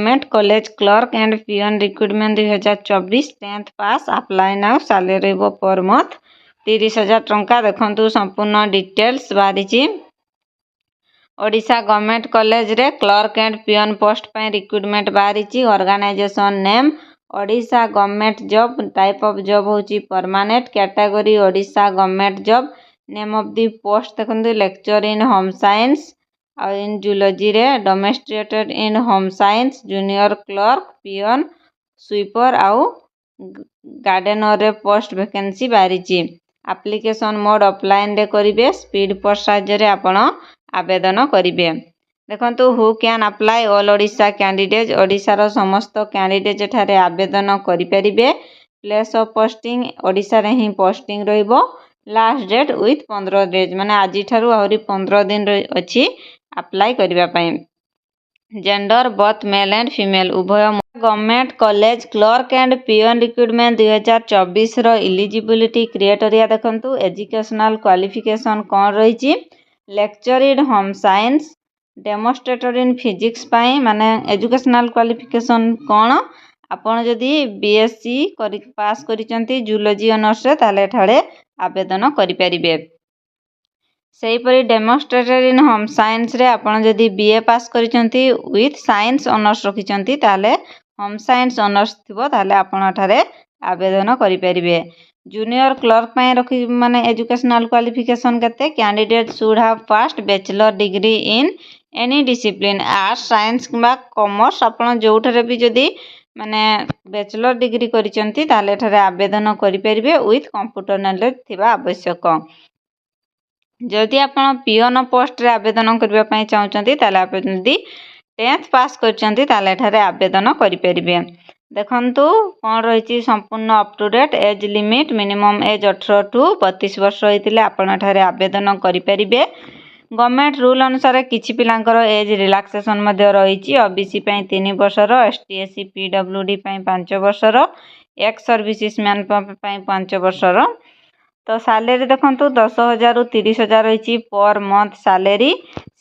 Government college clerk and peon recruitment 2024 10th pass apply now salary per month 30,000 टंका। देखंतु संपूर्ण details बाहरी Odisha government college रे clerk and peon post पे recruitment बाहरी। Organisation name Odisha government job, type of job होची permanent, category Odisha government job, name of the post देखंतु lecture in home science or in zoology रे demonstrated in home science, junior clerk peon sweeper आउ gardener रे post vacancy बाहरी। Application mode offline रे करिवे, speed post साहाय्य रे आपण आवेदन करिवे। देखंतु who can apply all Odisha candidate, ओडिशार समस्त कैंडिडेट एठारे आवेदन करि परिबे। प्लेस ऑफ पोस्टिंग ओडिशा रे ही पोस्टिंग रहिबो। लास्ट डेट विथ 15 डेज माने आज ठारू आहुरी 15 दिन अछि अप्लाई करिबा पई। Gender both male and female उभय। Government college clerk and peon recruitment 2024 रो एलिजिबिलिटी क्राइटेरिया देखंतु एजुकेशनल क्वालिफिकेशन कोन रहिछि। Lecture in home science, demonstrator in physics पाई माने एजुकेशनल क्वालिफिकेशन कोन आपण जदि बीएससी पास करिसंती जूलॉजी ऑनर्स रे ताले ठाड़े आवेदन करि परिबे। सेही परि डेमोन्स्ट्रेटर इन होम साइंस रे आपण जदि बीए पास करिसंती विथ साइंस ऑनर्स रखिसंती ताले होम साइंस ऑनर्स थिबो ताले आपण ठारे आवेदन करि परिबे। जूनियर क्लर्क पाई रखि माने एजुकेशनल क्वालिफिकेशन केते candidate should have passed bachelor degree in any discipline, arts science किंबा कॉमर्स आपण जोठरे भी जदि माने बैचलर डिग्री करिसंती ताले ठारे आवेदन करि परिबे विथ कंप्यूटर नॉलेज थिबा आवश्यक। जदि आपण पियन पोस्ट रे आवेदन करबा पई चाहउचंती ताले आपण जदि 10th पास करचंती ताले ठारे आवेदन करि परिबे। देखंतु कोन रहिछि संपूर्ण up to date. Age limit minimum age 18 to 32 वर्ष होइतिले आपण ठारे आवेदन करि परिबे। गवर्नमेंट रूल अनुसार किछि पिलांकर एज रिलैक्सेशन मध्ये रहिछि। ओबीसी पई 3 वर्षर, एसटी एससी पीडब्ल्यूडी पई 5 वर्षर, एक्स सर्विसेसमैन पई 5 वर्षर। तो सैलरी देखंतु 10,000 रु 30,000 रहिछि per month salary.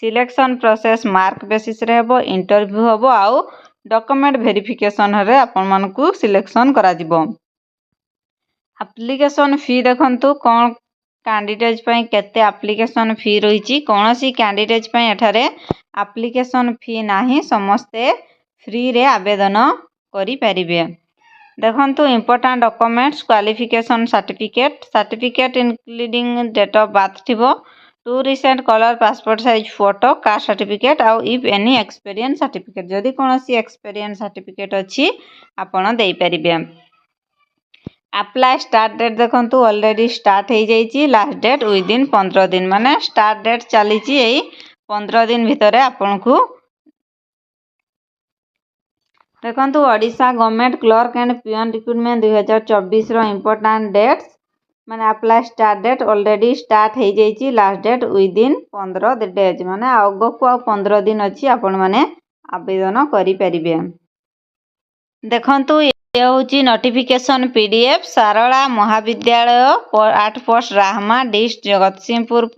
Selection process mark basis रे हेबो, इंटरव्यू हेबो आउ डॉक्यूमेंट वेरिफिकेशन रे आपण मानकु सिलेक्शन करा जिवो। एप्लिकेशन फी देखंतु कोन कैंडिडेट पई केते एप्लिकेशन फी रहिछि। कोनोसी कैंडिडेट पई एठारे एप्लिकेशन फी नाही, समस्ते फ्री रे आवेदन करि परिबे। देखंतु important documents qualification certificate, certificate including date of birth थिबो, 2 recent colour passport size photo, caste certificate आउ इफ एनी एक्सपीरियंस सर्टिफिकेट, जदि कोनोसी एक्सपीरियंस सर्टिफिकेट अछि आपण देई परिबे। अप्लाई स्टार्ट डेट देखंतु ऑलरेडी स्टार्ट हो जाइए। लास्ट डेट विद इन 15 दिन माने स्टार्ट डेट चली 15 दिन भितर आपन को। देखंतु Odisha government clerk and peon recruitment 2024 रो इंपोर्टेंट डेट्स माने apply start date already start हो जाइए। Last date within 15 days माने आगो को 15 दिन अच्छी आपण माने आवेदन करि परिबे। देखंतु ये होची नोटिफिकेशन पीडीएफ। सारला महाविद्यालय 8 पोस्ट राहमा डिस्ट जगतसिंहपुर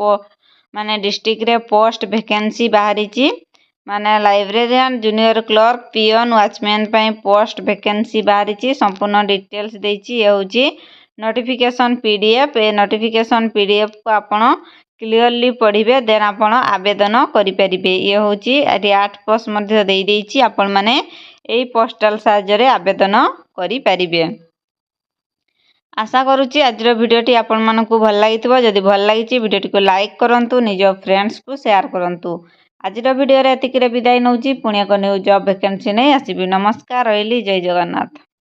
माने डिस्ट्रिक्ट रे पोस्ट वैकेंसी बाहरी माने लाइब्रेरियन, जूनियर क्लर्क, पियन, वॉचमैन पई पोस्ट वैकेंसी बाहरी। संपूर्ण डिटेल्स देछि। ये होची नोटिफिकेशन पीडीएफ। ए नोटिफिकेशन पीडीएफ को आपण क्लियरली पढ़िबे देन आपण आवेदन करि परिबे। ये होची 8 पोस्ट मध्ये देई देछि, आपण माने एई पोस्टल साहाय्य रे आवेदन करि परिबे। आशा करूची आज भिडियोटी आपण मानकु भल लागिथिबो। जदि भल लागिछि भिडियोटी को लाइक करंतु, निज फ्रेंड्स को शेयर करंतु। आज भिडियो रे एतिकी रे विदाय नउची। पुणी एक न्यू जॉब वैकेंसी नै आसीबी। नमस्कार, रहिली, जय जगन्नाथ।